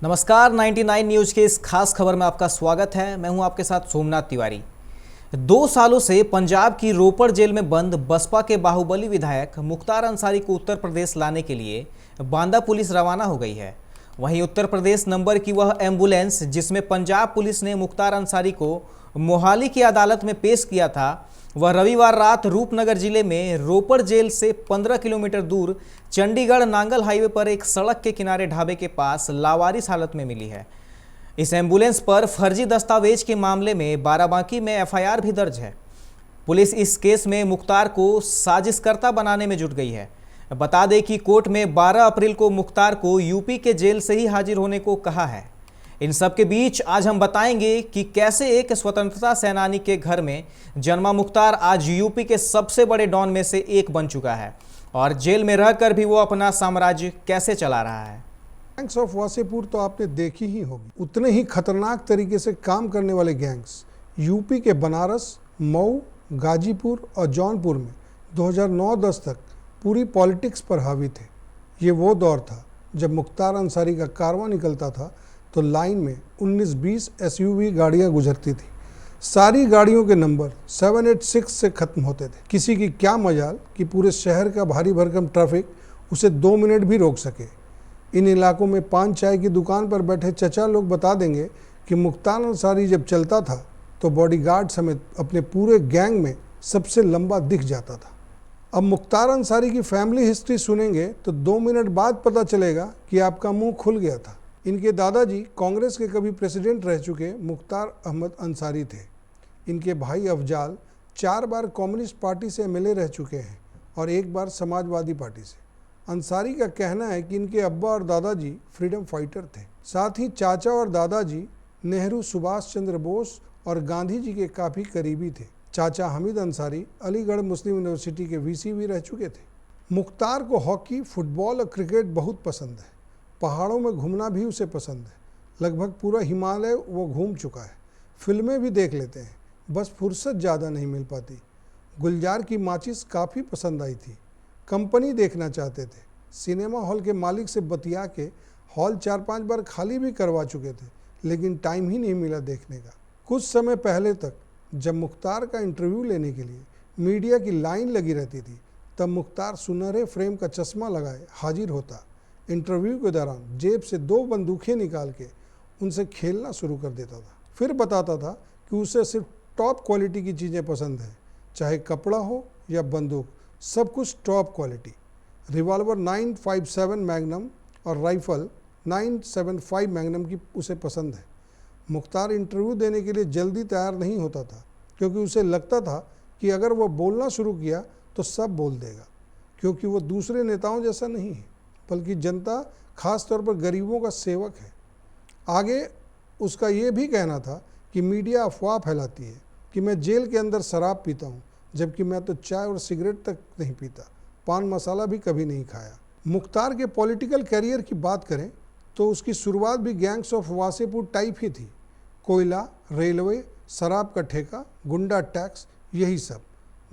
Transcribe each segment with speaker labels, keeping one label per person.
Speaker 1: नमस्कार, 99 न्यूज के इस खास खबर में आपका स्वागत है। मैं हूं आपके साथ सोमनाथ तिवारी। 2 सालों से पंजाब की रोपड़ जेल में बंद बसपा के बाहुबली विधायक मुख्तार अंसारी को उत्तर प्रदेश लाने के लिए बांदा पुलिस रवाना हो गई है। वहीं उत्तर प्रदेश नंबर की वह एम्बुलेंस जिसमें पंजाब पुलिस ने मुख्तार अंसारी को मोहाली की अदालत में पेश किया था, वह रविवार रात रूपनगर जिले में रोपड़ जेल से 15 किलोमीटर दूर चंडीगढ़ नांगल हाईवे पर एक सड़क के किनारे ढाबे के पास लावारिस हालत में मिली है। इस एम्बुलेंस पर फर्जी दस्तावेज के मामले में बाराबांकी में एफआईआर भी दर्ज है। पुलिस इस केस में मुख्तार को साजिशकर्ता बनाने में जुट गई है। बता दें कि कोर्ट में 12 अप्रैल को मुख्तार को यूपी के जेल से ही हाजिर होने को कहा है। इन सब के बीच आज हम बताएंगे कि कैसे एक स्वतंत्रता सेनानी के घर में जन्मा मुख्तार आज यूपी के सबसे बड़े डॉन में से एक बन चुका है और जेल में रहकर भी वो अपना साम्राज्य कैसे चला रहा है।
Speaker 2: गैंग्स ऑफ वासेपुर तो आपने देखी ही होगी। उतने ही खतरनाक तरीके से काम करने वाले गैंग्स यूपी के बनारस, मऊ, गाजीपुर और जौनपुर में 2009-10 तक पूरी पॉलिटिक्स पर हावी थे। ये वो दौर था जब मुख्तार अंसारी का कारवां निकलता था तो लाइन में 19-20 एसयूवी गाड़ियां गुजरती थी। सारी गाड़ियों के नंबर 786 से ख़त्म होते थे। किसी की क्या मजाल कि पूरे शहर का भारी भरकम ट्रैफिक उसे 2 मिनट भी रोक सके। इन इलाकों में पान चाय की दुकान पर बैठे चचा लोग बता देंगे कि मुख्तार अंसारी जब चलता था तो बॉडीगार्ड समेत अपने पूरे गैंग में सबसे लंबा दिख जाता था। अब मुख्तार अंसारी की फैमिली हिस्ट्री सुनेंगे तो 2 मिनट बाद पता चलेगा कि आपका मुंह खुल गया था। इनके दादाजी कांग्रेस के कभी प्रेसिडेंट रह चुके मुख्तार अहमद अंसारी थे। इनके भाई अफजाल 4 बार कम्युनिस्ट पार्टी से एमएलए रह चुके हैं और 1 बार समाजवादी पार्टी से। अंसारी का कहना है कि इनके अब्बा और दादाजी फ्रीडम फाइटर थे। साथ ही चाचा और दादाजी नेहरू, सुभाष चंद्र बोस और गांधी जी के काफ़ी करीबी थे। चाचा हमीद अंसारी अलीगढ़ मुस्लिम यूनिवर्सिटी के वीसी भी रह चुके थे। मुख्तार को हॉकी, फुटबॉल और क्रिकेट बहुत पसंद है। पहाड़ों में घूमना भी उसे पसंद है। लगभग पूरा हिमालय वो घूम चुका है। फिल्में भी देख लेते हैं, बस फुर्सत ज़्यादा नहीं मिल पाती। गुलजार की माचिस काफ़ी पसंद आई थी। कंपनी देखना चाहते थे। सिनेमा हॉल के मालिक से बतिया के हॉल 4-5 बार खाली भी करवा चुके थे, लेकिन टाइम ही नहीं मिला देखने का। कुछ समय पहले तक जब मुख्तार का इंटरव्यू लेने के लिए मीडिया की लाइन लगी रहती थी, तब मुख्तार सुनहरे फ्रेम का चश्मा लगाए हाजिर होता। इंटरव्यू के दौरान जेब से 2 बंदूकें निकाल के उनसे खेलना शुरू कर देता था। फिर बताता था कि उसे सिर्फ टॉप क्वालिटी की चीज़ें पसंद है, चाहे कपड़ा हो या बंदूक, सब कुछ टॉप क्वालिटी। रिवॉल्वर 957 मैग्नम और राइफल 975 मैग्नम की उसे पसंद है। मुख्तार इंटरव्यू देने के लिए जल्दी तैयार नहीं होता था, क्योंकि उसे लगता था कि अगर वह बोलना शुरू किया तो सब बोल देगा, क्योंकि वो दूसरे नेताओं जैसा नहीं है, बल्कि जनता, खास तौर पर गरीबों का सेवक है। आगे उसका ये भी कहना था कि मीडिया अफवाह फैलाती है कि मैं जेल के अंदर शराब पीता हूँ, जबकि मैं तो चाय और सिगरेट तक नहीं पीता, पान मसाला भी कभी नहीं खाया। मुख्तार के पॉलिटिकल करियर की बात करें तो उसकी शुरुआत भी गैंग्स ऑफ वासेपुर टाइप ही थी। कोयला, रेलवे, शराब का ठेका, गुंडा टैक्स, यही सब।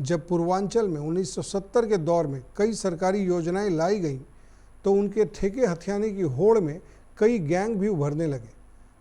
Speaker 2: जब पूर्वांचल में 1970 के दौर में कई सरकारी योजनाएं लाई गईं तो उनके ठेके हथियाने की होड़ में कई गैंग भी उभरने लगे।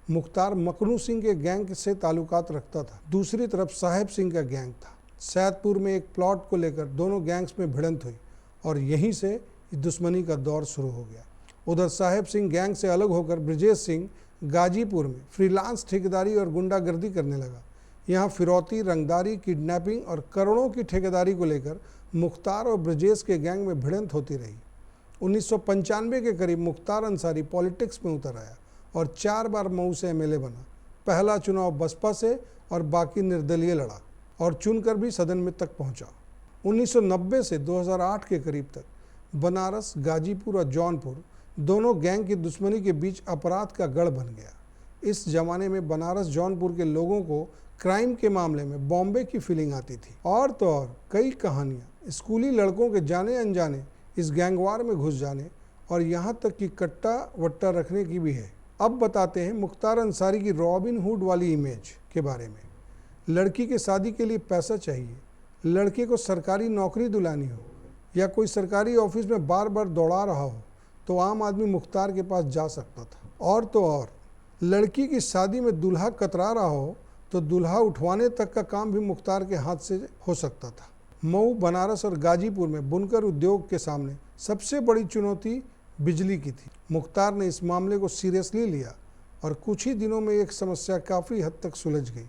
Speaker 2: मुख्तार मकनू सिंह के गैंग से ताल्लुकात रखता था। दूसरी तरफ साहेब सिंह का गैंग था। सैदपुर में एक प्लॉट को लेकर दोनों गैंग्स में भिड़ंत हुई और यहीं से दुश्मनी का दौर शुरू हो गया। उधर साहेब सिंह गैंग से अलग होकर ब्रजेश सिंह गाजीपुर में फ्रीलांस ठेकेदारी और गुंडागर्दी करने लगा। यहाँ फिरौती, रंगदारी, किडनैपिंग और करोड़ों की ठेकेदारी को लेकर मुख्तार और ब्रजेश के गैंग में भिड़ंत होती रही। 1995 के करीब मुख्तार अंसारी पॉलिटिक्स में उतर आया और 4 बार मऊ से एमएलए बना। पहला चुनाव बसपा से और बाकी निर्दलीय लड़ा और चुनकर भी सदन में तक पहुंचा। 1990 से 2008 के करीब तक बनारस, गाजीपुर और जौनपुर दोनों गैंग की दुश्मनी के बीच अपराध का गढ़ बन गया। इस जमाने में बनारस, जौनपुर के लोगों को क्राइम के मामले में बॉम्बे की फीलिंग आती थी। और तो और कई कहानियाँ स्कूली लड़कों के जाने अनजाने इस गैंगवार में घुस जाने और यहाँ तक कि कट्टा वट्टा रखने की भी है। अब बताते हैं मुख्तार अंसारी की रॉबिन हुड वाली इमेज के बारे में। लड़की के शादी के लिए पैसा चाहिए, लड़के को सरकारी नौकरी दिलानी हो या कोई सरकारी ऑफिस में बार बार दौड़ा रहा हो तो आम आदमी मुख्तार के पास जा सकता था। और तो और लड़की की शादी में दूल्हा कतरा रहा हो तो दूल्हा उठवाने तक का काम भी मुख्तार के हाथ से हो सकता था। मऊ, बनारस और गाजीपुर में बुनकर उद्योग के सामने सबसे बड़ी चुनौती बिजली की थी। मुख्तार ने इस मामले को सीरियसली लिया और कुछ ही दिनों में एक समस्या काफ़ी हद तक सुलझ गई।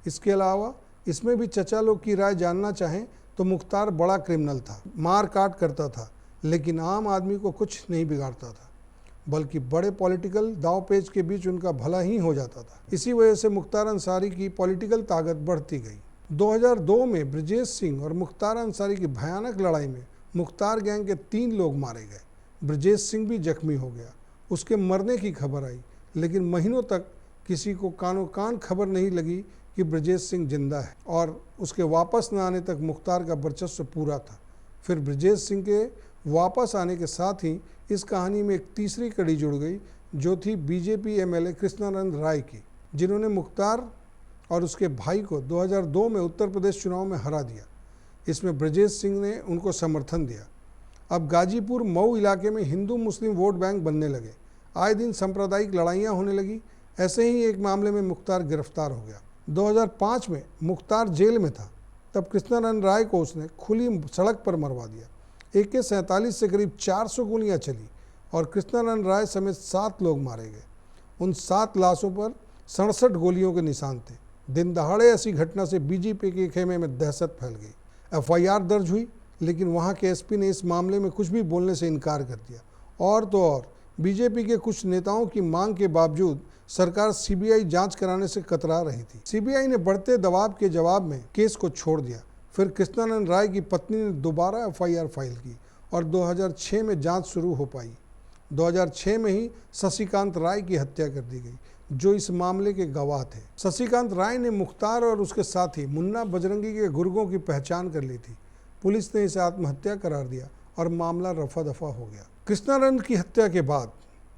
Speaker 2: इसके अलावा इसमें भी चचा लोग की राय जानना चाहें तो मुख्तार बड़ा क्रिमिनल था, मार काट करता था, लेकिन आम आदमी को कुछ नहीं बिगाड़ता था, बल्कि बड़े पॉलिटिकल दांव-पेच के बीच उनका भला ही हो जाता था। इसी वजह से मुख्तार अंसारी की पॉलिटिकल ताकत बढ़ती गई। 2002 में ब्रजेश सिंह और मुख्तार अंसारी की भयानक लड़ाई में मुख्तार गैंग के 3 लोग मारे गए। ब्रजेश सिंह भी जख्मी हो गया। उसके मरने की खबर आई, लेकिन महीनों तक किसी को कानो कान खबर नहीं लगी कि ब्रजेश सिंह जिंदा है, और उसके वापस न आने तक मुख्तार का वर्चस्व पूरा था। फिर ब्रजेश सिंह के वापस आने के साथ ही इस कहानी में एक तीसरी कड़ी जुड़ गई, जो थी बीजेपी एमएलए कृष्णानंद राय की, जिन्होंने मुख्तार और उसके भाई को 2002 में उत्तर प्रदेश चुनाव में हरा दिया। इसमें ब्रजेश सिंह ने उनको समर्थन दिया। अब गाजीपुर, मऊ इलाके में हिंदू मुस्लिम वोट बैंक बनने लगे। आए दिन सांप्रदायिक लड़ाइयाँ होने लगी। ऐसे ही एक मामले में मुख्तार गिरफ्तार हो गया। 2005 में मुख्तार जेल में था, तब कृष्णानंद राय को उसने खुली सड़क पर मरवा दिया। AK-47 से करीब 400 गोलियां चली और कृष्णानंद राय समेत 7 लोग मारे गए। उन 7 लाशों पर 67 गोलियों के निशान थे। दिन दहाड़े ऐसी घटना से बीजेपी के खेमे में दहशत फैल गई। FIR दर्ज हुई, लेकिन वहां के SP ने इस मामले में कुछ भी बोलने से इनकार कर दिया। और तो और बीजेपी के कुछ नेताओं की मांग के बावजूद सरकार CBI जांच कराने से कतरा रही थी। CBI ने बढ़ते दबाव के जवाब में केस को छोड़ दिया। फिर कृष्णानंद राय की पत्नी ने दोबारा FIR फाइल की और 2006 में जांच शुरू हो पाई। 2006 में ही शशिकांत राय की हत्या कर दी गई, जो इस मामले के गवाह थे। शशिकांत राय ने मुख्तार और उसके साथी मुन्ना बजरंगी के गुर्गों की पहचान कर ली थी। पुलिस ने इसे आत्महत्या करार दिया और मामला रफा दफा हो गया। कृष्णानंद की हत्या के बाद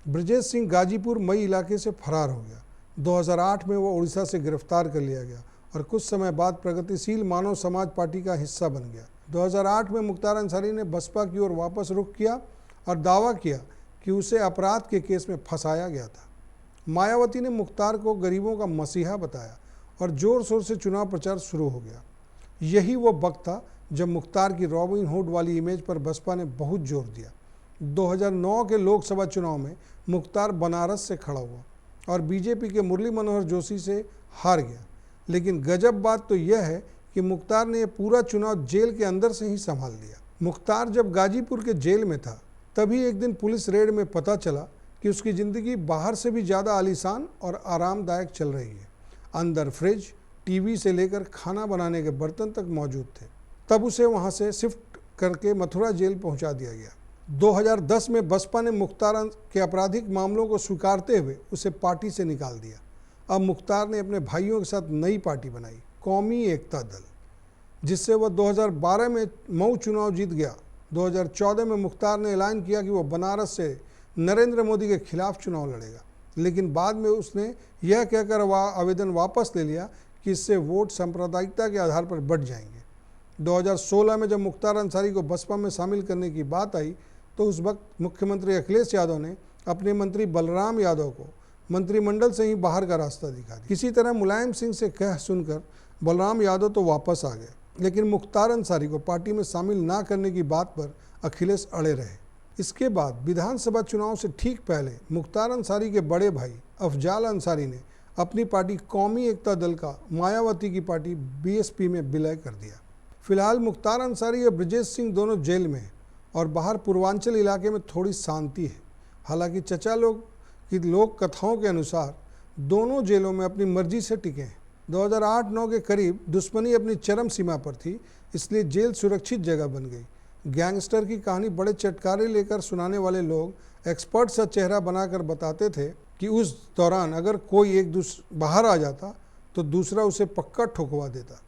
Speaker 2: ब्रजेश सिंह गाजीपुर मई इलाके से फरार हो गया। 2008 में वो उड़ीसा से गिरफ्तार कर लिया गया और कुछ समय बाद प्रगतिशील मानव समाज पार्टी का हिस्सा बन गया। 2008 में मुख्तार अंसारी ने बसपा की ओर वापस रुख किया और दावा किया कि उसे अपराध के केस में फंसाया गया था। मायावती ने मुख्तार को गरीबों का मसीहा बताया और जोर शोर से चुनाव प्रचार शुरू हो गया। यही वो वक्त था जब मुख्तार की रॉबिन हुड वाली इमेज पर बसपा ने बहुत जोर दिया। 2009 के लोकसभा चुनाव में मुख्तार बनारस से खड़ा हुआ और बीजेपी के मुरली मनोहर जोशी से हार गया। लेकिन गजब बात तो यह है कि मुख्तार ने यह पूरा चुनाव जेल के अंदर से ही संभाल लिया। मुख्तार जब गाजीपुर के जेल में था, तभी एक दिन पुलिस रेड में पता चला कि उसकी ज़िंदगी बाहर से भी ज़्यादा आलीशान और आरामदायक चल रही है। अंदर फ्रिज, टीवी से लेकर खाना बनाने के बर्तन तक मौजूद थे। तब उसे वहां से शिफ्ट करके मथुरा जेल पहुंचा दिया गया। 2010 में बसपा ने मुख्तार के आपराधिक मामलों को स्वीकारते हुए उसे पार्टी से निकाल दिया। अब मुख्तार ने अपने भाइयों के साथ नई पार्टी बनाई, कौमी एकता दल, जिससे वह 2012 में मऊ चुनाव जीत गया। 2014 में मुख्तार ने ऐलान किया कि वह बनारस से नरेंद्र मोदी के खिलाफ चुनाव लड़ेगा, लेकिन बाद में उसने यह कहकर आवेदन वापस ले लिया कि इससे वोट सांप्रदायिकता के आधार पर बढ़ जाएंगे। 2016 में जब मुख्तार अंसारी को बसपा में शामिल करने की बात आई, तो उस वक्त मुख्यमंत्री अखिलेश यादव ने अपने मंत्री बलराम यादव को मंत्रिमंडल से ही बाहर का रास्ता दिखा दिया। किसी तरह मुलायम सिंह से कह सुनकर बलराम यादव तो वापस आ गए, लेकिन मुख्तार अंसारी को पार्टी में शामिल ना करने की बात पर अखिलेश अड़े रहे। इसके बाद विधानसभा चुनाव से ठीक पहले मुख्तार अंसारी के बड़े भाई अफजाल अंसारी ने अपनी पार्टी कौमी एकता दल का मायावती की पार्टी BSP में विलय कर दिया। फिलहाल मुख्तार अंसारी और ब्रजेश सिंह दोनों जेल में हैं और बाहर पूर्वांचल इलाके में थोड़ी शांति है। हालांकि चचा लोग की लोक कथाओं के अनुसार दोनों जेलों में अपनी मर्जी से टिके हैं। 2008-9 के करीब दुश्मनी अपनी चरम सीमा पर थी, इसलिए जेल सुरक्षित जगह बन गई। गैंगस्टर की कहानी बड़े चटकारे लेकर सुनाने वाले लोग एक्सपर्ट सा चेहरा बनाकर बताते थे कि उस दौरान अगर कोई एक बाहर आ जाता तो दूसरा उसे पक्का ठुकवा देता।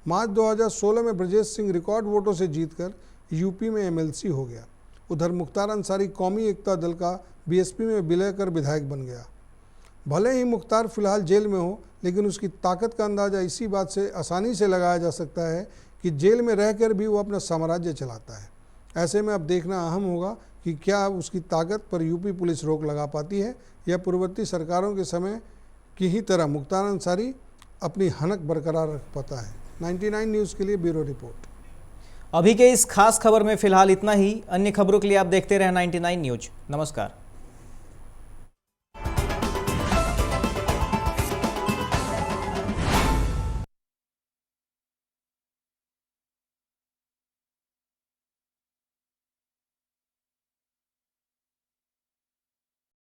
Speaker 2: मार्च 2016 में ब्रजेश सिंह रिकॉर्ड वोटों से जीतकर यूपी में MLC हो गया। उधर मुख्तार अंसारी कौमी एकता दल का BSP में विलय कर विधायक बन गया। भले ही मुख्तार फिलहाल जेल में हो, लेकिन उसकी ताकत का अंदाज़ा इसी बात से आसानी से लगाया जा सकता है कि जेल में रहकर भी वो अपना साम्राज्य चलाता है। ऐसे में अब देखना अहम होगा कि क्या उसकी ताकत पर यूपी पुलिस रोक लगा पाती है या पूर्ववर्ती सरकारों के समय की ही तरह मुख्तार अंसारी अपनी हनक बरकरार रख पाता है। 99 न्यूज़ के लिए ब्यूरो रिपोर्ट।
Speaker 1: अभी के इस खास खबर में फिलहाल इतना ही। अन्य खबरों के लिए आप देखते रहें 99 न्यूज। नमस्कार।